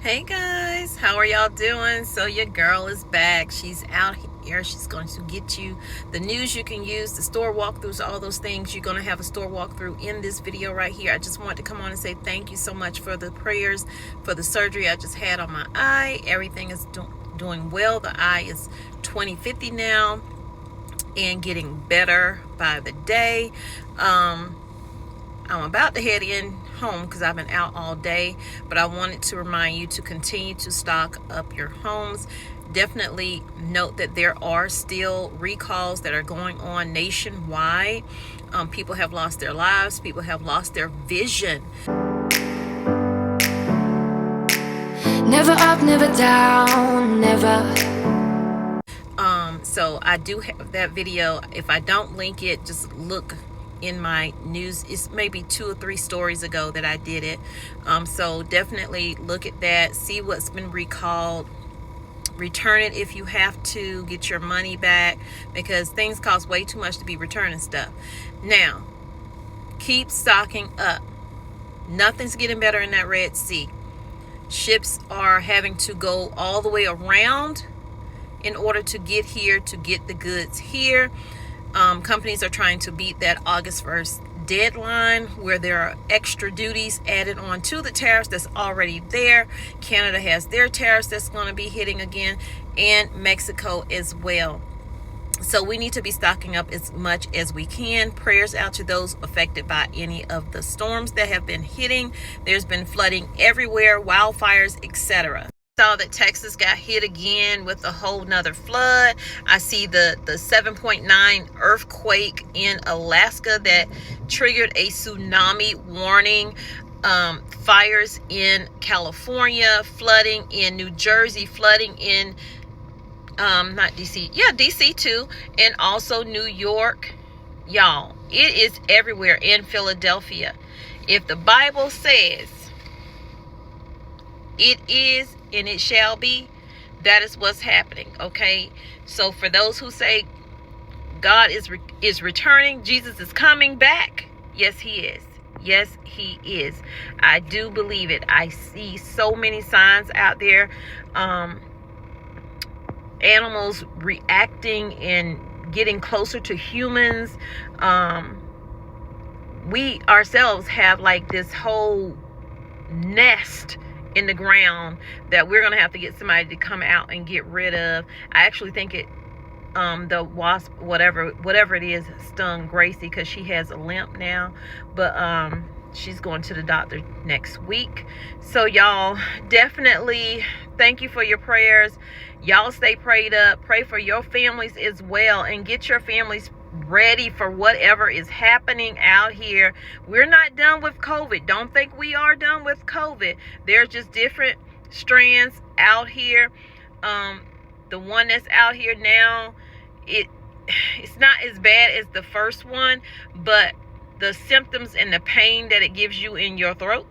Hey guys, how are y'all doing? So your girl is back. She's out here. She's going to get you the news you can use, the store walkthroughs, all those things. You're going to have a store walkthrough in this video right here. I just wanted to come on and say thank you so much for the prayers, for the surgery I just had on my eye. Everything is doing well. The eye is 20/50 now and getting better by the day. I'm about to head in home because I've been out all day, but I wanted to remind you to continue to stock up your homes. Definitely note that there are still recalls that are going on nationwide. People have lost their lives. People have lost their vision. Never up, never down, never. So I do have that video. If I don't link it, just look in my news. It's maybe 2 or 3 stories ago that I did it. So definitely look at that, see what's been recalled, return it if you have to, get your money back, because things cost way too much to be returning stuff. Now keep stocking up. Nothing's getting better in that Red Sea. Ships are having to go all the way around in order to get here, to get the goods here. Companies are trying to beat that August 1st deadline, where there are extra duties added on to the tariffs that's already there. Canada has their tariffs that's going to be hitting again, and Mexico as well. So we need to be stocking up as much as we can. Prayers out to those affected by any of the storms that have been hitting. There's been flooding everywhere, wildfires, etc. Saw that Texas got hit again with a whole nother flood. I see the 7.9 earthquake in Alaska that triggered a tsunami warning. Fires in California, flooding in New Jersey, flooding in not DC, yeah, DC too, and also New York. Y'all, it is everywhere. In Philadelphia. If the Bible says it is and it shall be, that is what's happening. Okay, so for those who say God is returning, Jesus is coming back, yes he is. Yes he is. I do believe it. I see so many signs out there. Animals reacting and getting closer to humans. We ourselves have like this whole nest in the ground that we're gonna have to get somebody to come out and get rid of. I actually think it the wasp, whatever it is, stung Gracie because she has a limp now, but she's going to the doctor next week. So y'all, definitely thank you for your prayers. Y'all stay prayed up. Pray for your families as well, and get your families ready for whatever is happening out here. We're not done with COVID. Don't think we are done with COVID. There's just different strands out here. The one that's out here now, it's not as bad as the first one, but the symptoms and the pain that it gives you in your throat.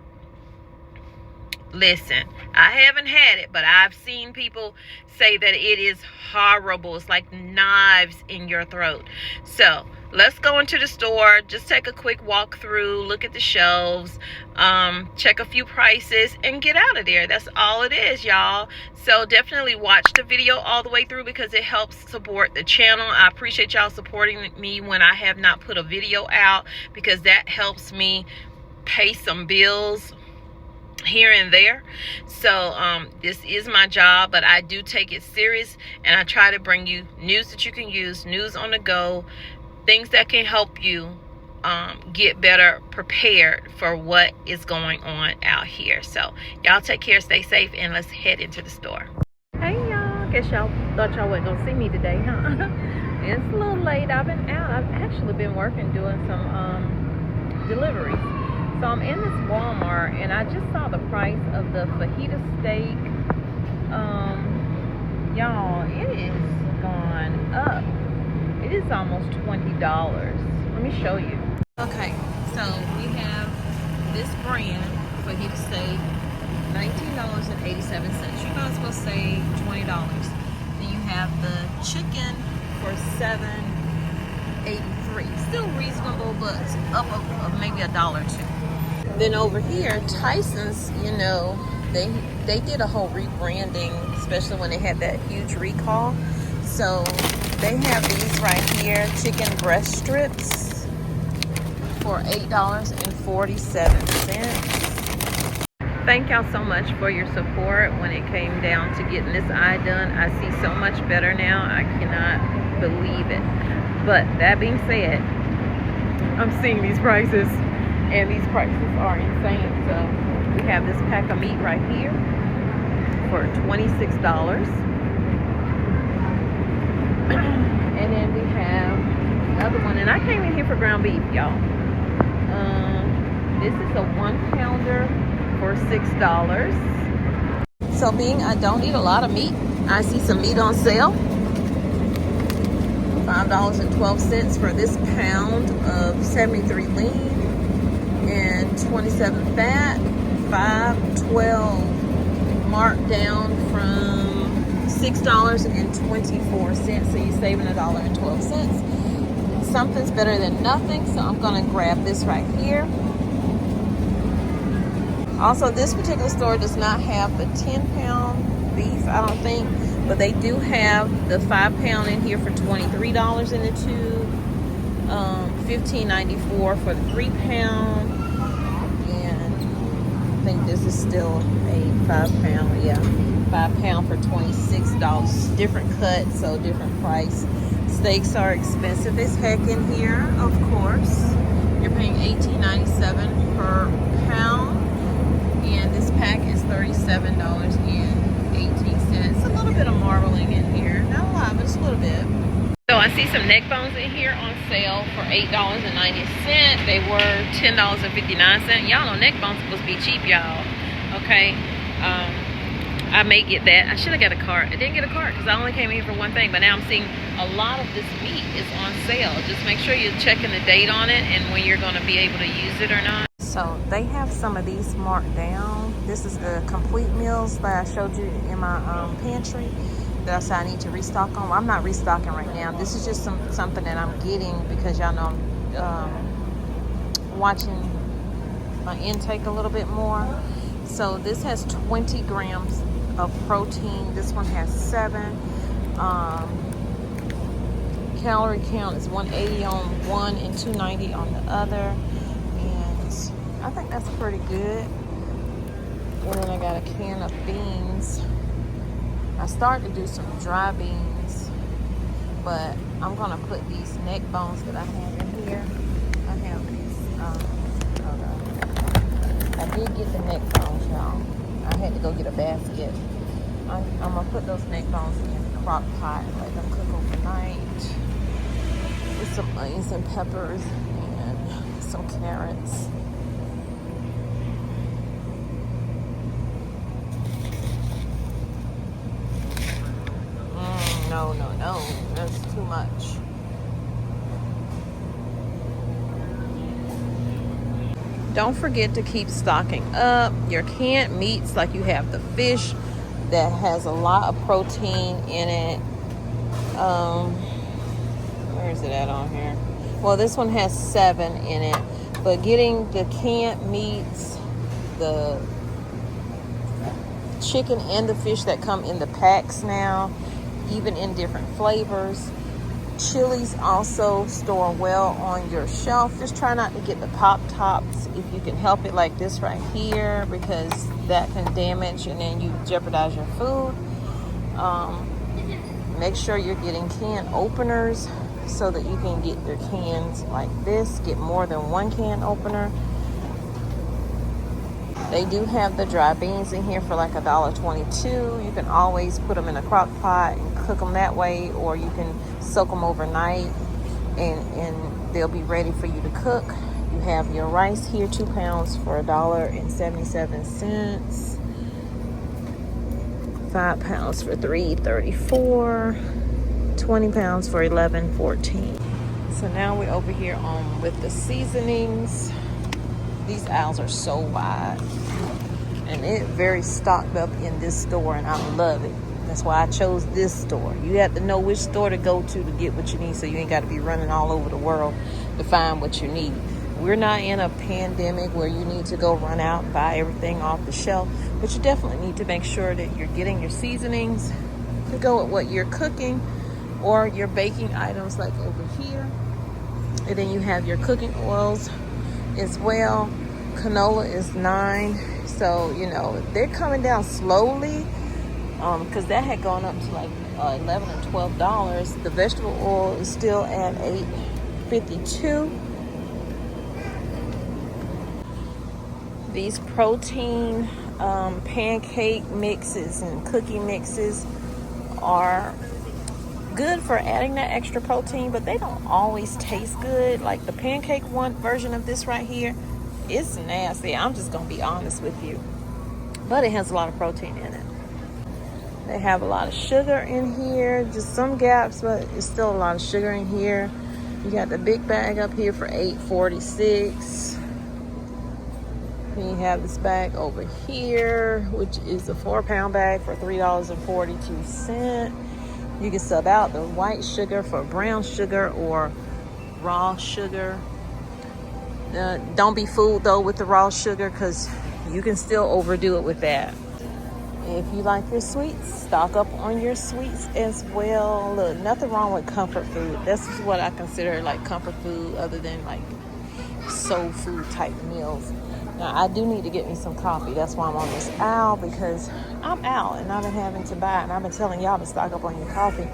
Listen, I haven't had it, but I've seen people say that it is horrible. It's like knives in your throat. So let's go into the store. Just take a quick walk through, look at the shelves, check a few prices, and get out of there. That's all it is, y'all. So definitely watch the video all the way through because it helps support the channel. I appreciate y'all supporting me when I have not put a video out, because that helps me pay some bills here and there. So this is my job, but I do take it serious, and I try to bring you news that you can use, news on the go, things that can help you get better prepared for what is going on out here. So y'all take care, stay safe, and let's head into the store. Hey y'all, guess y'all thought y'all wasn't gonna see me today, huh? It's a little late. I've been out. I've actually been working doing some deliveries. So I'm in this Walmart, and I just saw the price of the fajita steak. Y'all, it is gone up. It is almost $20. Let me show you. Okay, so we have this brand fajita steak, $19.87. You might as well say $20. Then you have the chicken for $7.83. Still reasonable, but up of maybe $1 or $2. Then over here, Tyson's, you know, they they did a whole rebranding, especially when they had that huge recall. So they have these right here, chicken breast strips for $8.47. Thank y'all so much for your support when it came down to getting this eye done. I see so much better now. I cannot believe it. But that being said, I'm seeing these prices, and these prices are insane. So we have this pack of meat right here for $26. And then we have another one, and I came in here for ground beef, y'all. This is a 1-pounder for $6. So being I don't eat a lot of meat, I see some meat on sale. $5.12 for this pound of 73 lean and 27 fat. $5.12 marked down from $6.24. So you're saving $1.12. Something's better than nothing, so I'm gonna grab this right here. Also, this particular store does not have the 10-pound beef, I don't think, but they do have the 5-pound in here for $23 in the tube, $15.94 for the 3-pound, and I think this is still a 5-pound, yeah, 5-pound for $26. Different cut, so different price. Steaks are expensive as heck in here, of course. You're paying $18.97 per pound. And this pack is $37.18. A little bit of marbling in here. Not a lot, but just a little bit. So I see some neck bones in here on sale for $8.90. They were $10.59. Y'all know neck bones supposed to be cheap, y'all. Okay. I may get that. I should have got a cart. I didn't get a cart because I only came in here for one thing. But now I'm seeing a lot of this meat is on sale. Just make sure you're checking the date on it and when you're going to be able to use it or not. So they have some of these marked down. This is the complete meals that I showed you in my pantry that I said I need to restock on. Well, I'm not restocking right now. This is just something that I'm getting because y'all know I'm watching my intake a little bit more. So this has 20 grams of protein. This one has 7. Calorie count is 180 on one and 290 on the other. I think that's pretty good. And then I got a can of beans. I started to do some dry beans, but I'm gonna put these neck bones that I have in here. I have these, hold on. I did get the neck bones, y'all. I had to go get a basket. I'm gonna put those neck bones in the crock pot and let them cook overnight with some onions and peppers and some carrots. No, that's too much. Don't forget to keep stocking up your canned meats, like you have the fish that has a lot of protein in it. Where is it at on here? Well, this one has 7 in it, but getting the canned meats, the chicken and the fish that come in the packs now, even in different flavors. Chilies also store well on your shelf. Just try not to get the pop tops if you can help it, like this right here, because that can damage and then you jeopardize your food. Make sure you're getting can openers so that you can get your cans like this. Get more than one can opener. They do have the dry beans in here for like $1.22. You can always put them in a crock pot and cook them that way, or you can soak them overnight and they'll be ready for you to cook. You have your rice here, 2 pounds for $1.77. 5 pounds for $3.34. 20 pounds for $11.14. So now we're over here with the seasonings. These aisles are so wide, and it's very stocked up in this store, and I love it. That's why I chose this store. You have to know which store to go to get what you need, so you ain't got to be running all over the world to find what you need. we're not in a pandemic where you need to go run out and buy everything off the shelf, but you definitely need to make sure that you're getting your seasonings to go with what you're cooking, or your baking items like over here. And then you have your cooking oils as well. Canola is $9, so you know they're coming down slowly, because that had gone up to like $11 or $12. The vegetable oil is still at $8.52. These protein pancake mixes and cookie mixes are good for adding that extra protein, but they don't always taste good. Like the pancake one version of this right here, it's nasty. I'm just gonna be honest with you, but it has a lot of protein in it. They have a lot of sugar in here, just some gaps, but it's still a lot of sugar in here. You got the big bag up here for $8.46. Then you have this bag over here, which is a 4-pound bag for $3.42. You can sub out the white sugar for brown sugar or raw sugar. Don't be fooled though with the raw sugar, because you can still overdo it with that. If you like your sweets, stock up on your sweets as well. Look, nothing wrong with comfort food. This is what I consider like comfort food, other than like soul food type meals. Now, I do need to get me some coffee. That's why I'm on this aisle, because I'm out and I've been having to buy it. And I've been telling y'all to stock up on your coffee.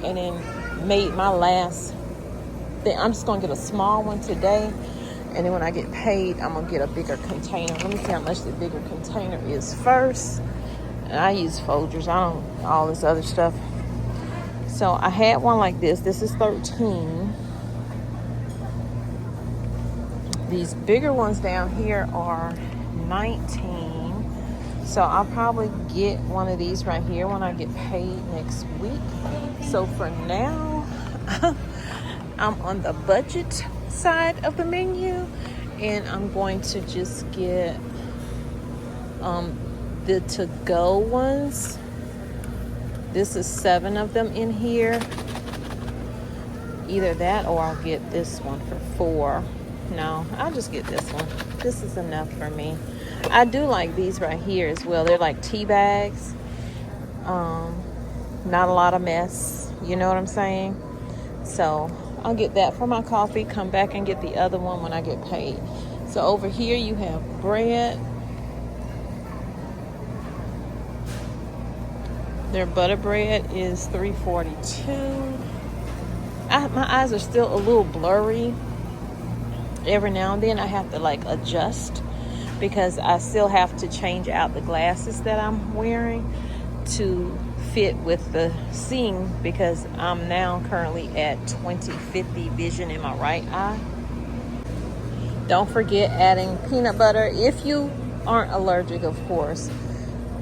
And then made my last thing. I'm just going to get a small one today. And then when I get paid, I'm going to get a bigger container. Let me see how much the bigger container is first. And I use Folgers. I don't all this other stuff. So I had one like this. This is $13. These bigger ones down here are $19. So I'll probably get one of these right here when I get paid next week. So for now, I'm on the budget side of the menu, and I'm going to just get the to-go ones. This is 7 of them in here. Either that, or I'll get this one for $4. No, I'll just get this one. This is enough for me. I do like these right here as well. They're like tea bags. Not a lot of mess. You know what I'm saying? So I'll get that for my coffee. Come back and get the other one when I get paid. So over here you have bread. Their butter bread is $3.42. My eyes are still a little blurry. Every now and then I have to like adjust, because I still have to change out the glasses that I'm wearing to fit with the seeing, because I'm now currently at 20/50 vision in my right eye. Don't forget adding peanut butter if you aren't allergic, of course.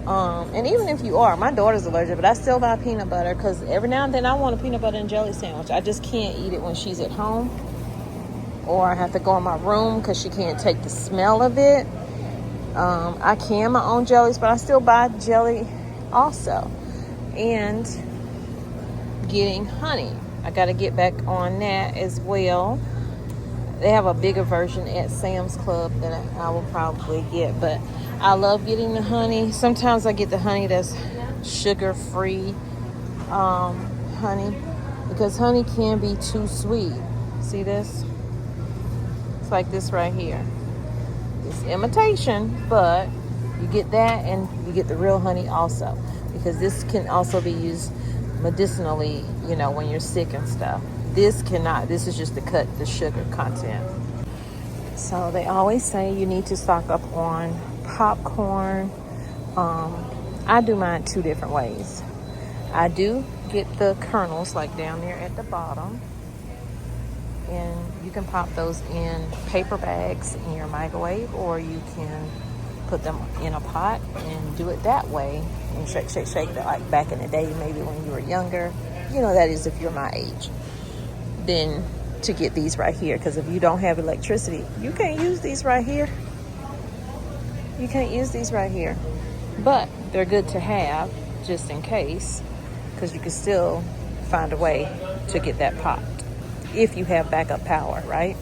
And even if you are, my daughter's allergic, but I still buy peanut butter, because every now and then I want a peanut butter and jelly sandwich. I just can't eat it when she's at home, or I have to go in my room because she can't take the smell of it. I can my own jellies, but I still buy jelly also. And getting honey, I got to get back on that as well. They have a bigger version at Sam's Club that I will probably get, but I love getting the honey. Sometimes I get the honey that's sugar-free honey, because honey can be too sweet. See this? It's like this right here. It's imitation, but you get that and you get the real honey also, because this can also be used medicinally, you know, when you're sick and stuff. This cannot. This is just to cut the sugar content. So they always say you need to stock up on popcorn. I do mine 2 different ways. I do get the kernels like down there at the bottom, and you can pop those in paper bags in your microwave, or you can put them in a pot and do it that way and shake like back in the day, maybe when you were younger. You know, that is if you're my age. Then to get these right here, because if you don't have electricity, you can't use these right here. You can't use these right here, but they're good to have just in case, because you can still find a way to get that popped if you have backup power, right?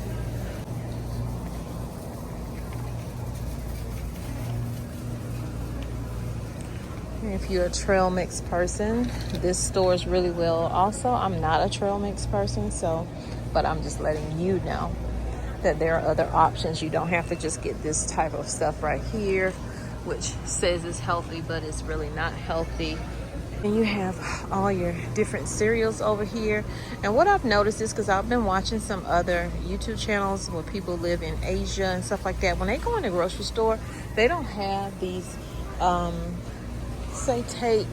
If you're a trail mix person, this stores really well. Also, I'm not a trail mix person, so, but I'm just letting you know that there are other options. You don't have to just get this type of stuff right here, which says it's healthy, but it's really not healthy. And you have all your different cereals over here. And what I've noticed is, because I've been watching some other YouTube channels where people live in Asia and stuff like that, when they go in the grocery store, they don't have these, say take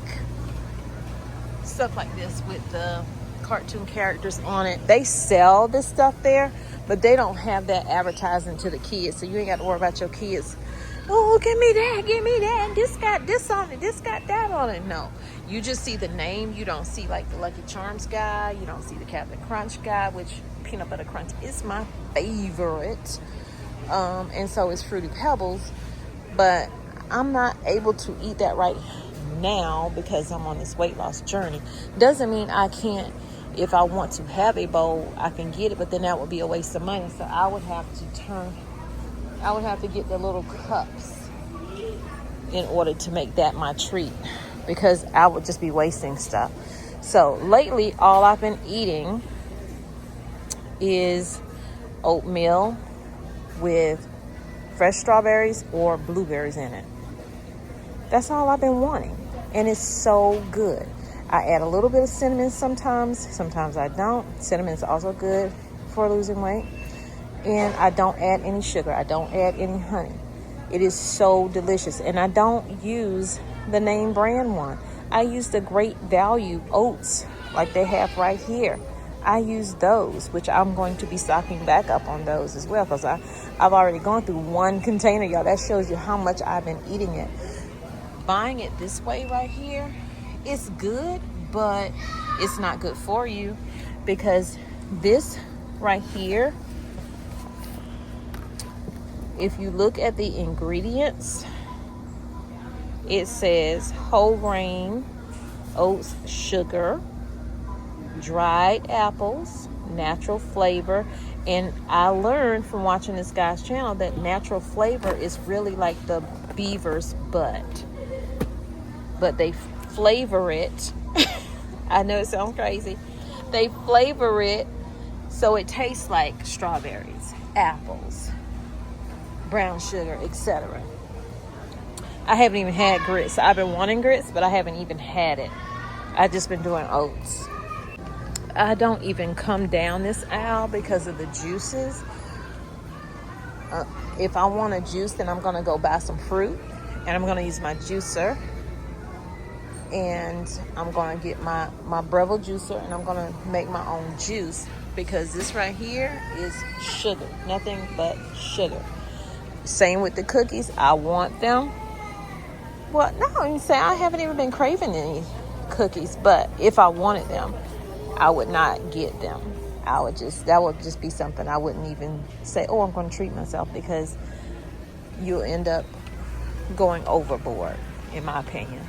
stuff like this with the cartoon characters on it. They sell this stuff there, but they don't have that advertising to the kids. So you ain't got to worry about your kids, oh, give me that, this got this on it, this got that on it. No, you just see the name. You don't see like the Lucky Charms guy, you don't see the Captain Crunch guy, which peanut butter crunch is my favorite, and so is Fruity Pebbles. But I'm not able to eat that right now because I'm on this weight loss journey. Doesn't mean I can't. If I want to have a bowl, I can get it, but then that would be a waste of money. So I would have to get the little cups in order to make that my treat, because I would just be wasting stuff. So lately, all I've been eating is oatmeal with fresh strawberries or blueberries in it. That's all I've been wanting, and it's so good. I add a little bit of cinnamon sometimes I don't. Cinnamon is also good for losing weight. And I don't add any sugar. I don't add any honey. It is so delicious. And I don't use the name brand one. I use the Great Value oats like they have right here. I use those, which I'm going to be stocking back up on those as well, because I've already gone through one container, y'all. That shows you how much I've been eating it. Buying it this way right here, it's good, but it's not good for you, because this right here, if you look at the ingredients, it says whole grain, oats, sugar, dried apples, natural flavor. And I learned from watching this guy's channel that natural flavor is really like the beaver's butt, but they flavor it. I know it sounds crazy. They flavor it so it tastes like strawberries, apples, brown sugar, etc. I haven't even had grits. I've been wanting grits, but I haven't even had it. I've just been doing oats. I don't even come down this aisle because of the juices. If I want a juice, then I'm going to go buy some fruit, and I'm going to use my juicer. And I'm going to get my Breville juicer, and I'm going to make my own juice, because this right here is sugar. Nothing but sugar. Same with the cookies. I want them. Well, no, you say I haven't even been craving any cookies, but if I wanted them, I would not get them. That would just be something I wouldn't even say, oh, I'm going to treat myself, because you'll end up going overboard, in my opinion.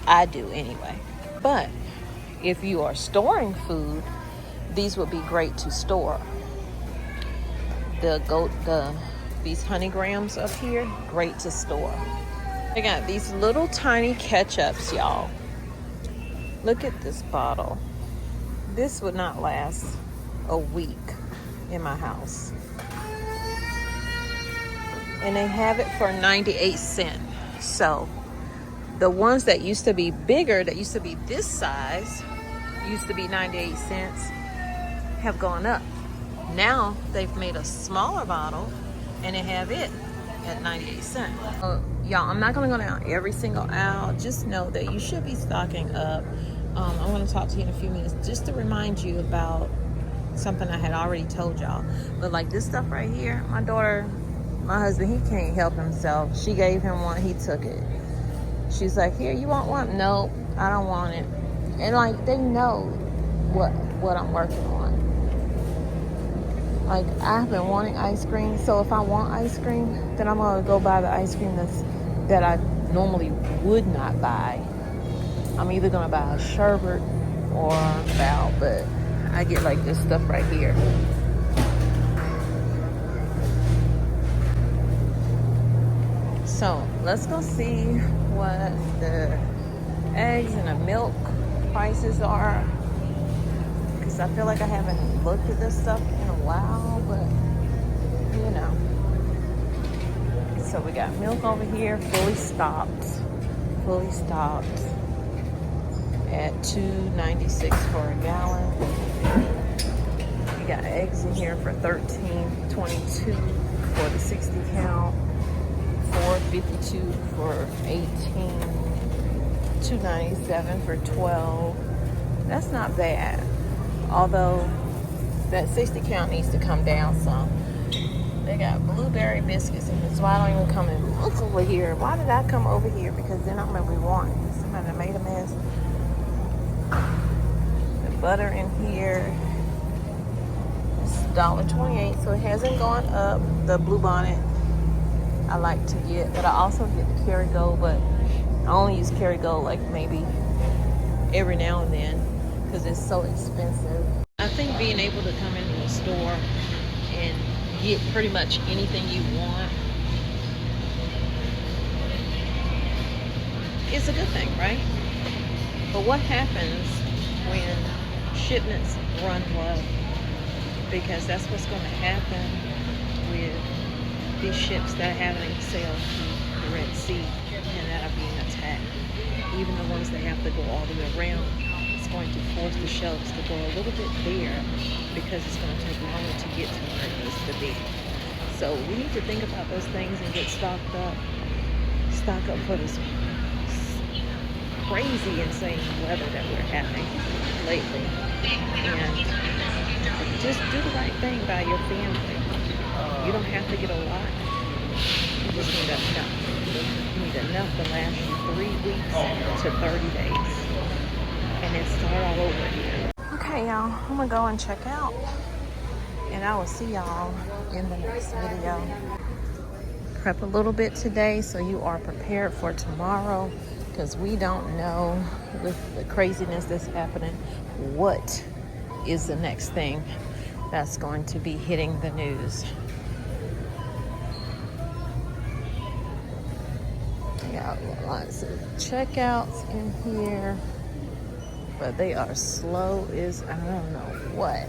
I do anyway. But if you are storing food, these would be great to store. These honey grams up here, great to store. I got these little tiny ketchups, y'all. Look at this bottle. This would not last a week in my house. And they have it for 98 cents. So the ones that used to be bigger, that used to be this size, used to be 98 cents, have gone up. Now they've made a smaller bottle, and they have it at 98 cents. Y'all, I'm not gonna go down every single aisle. Just know that you should be stocking up. I'm gonna talk to you in a few minutes just to remind you about something I had already told y'all. But like this stuff right here, my husband, he can't help himself. She gave him one, he took it. She's like, here, you want one? No, I don't want it. And like, they know what I'm working on. Like, I've been wanting ice cream, so if I want ice cream, then I'm gonna go buy the ice cream that I normally would not buy. I'm either gonna buy a sherbet or Val, but I get like this stuff right here. So let's go see what the eggs and the milk prices are, because I feel like I haven't looked at this stuff in a while, but you know. So we got milk over here, fully stocked at $2.96 for a gallon. We got eggs in here for $13.22 for the 60 count, $4.52 for 18, $2.97 for 12. That's not bad, although that 60 count needs to come down some. They got blueberry biscuits, and that's why I don't even come and look over here. Why did I come over here? Because then I'm gonna be wanting. Somebody made a mess. The butter in here is $1.28, so it hasn't gone up. The Blue Bonnet I like to get, but I also get the Kerrygold, but I only use Kerrygold like maybe every now and then because it's so expensive. I think being able to come into a store and get pretty much anything you want is a good thing, right? But what happens when shipments run low? Because that's what's going to happen with these ships that are having sailed through the Red Sea and that are being attacked. Even the ones that have to go all the way around, it's going to force the shelves to go a little bit bare because it's going to take longer to get to where it needs to be. So we need to think about those things and get stock up for this crazy, insane weather that we're having lately. And just do the right thing by your family. You don't have to get a lot. You just need enough. You need enough to last you 3 weeks to 30 days. And then start all over again. Okay, y'all. I'm going to go and check out. And I will see y'all in the next video. Prep a little bit today so you are prepared for tomorrow, because we don't know, with the craziness that's happening, what is the next thing that's going to be hitting the news. I got lots of checkouts in here, but they are slow as I don't know what.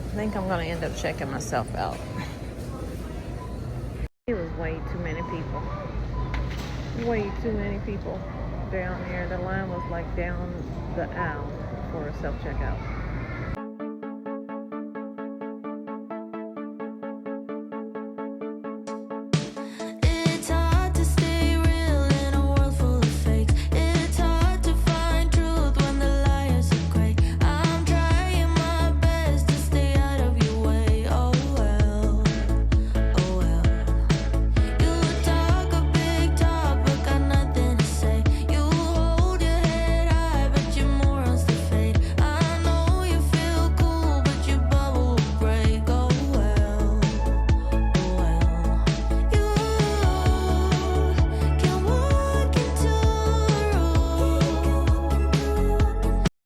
I think I'm gonna end up checking myself out. It was way too many people. Way too many people down there. The line was like down the aisle for a self-checkout.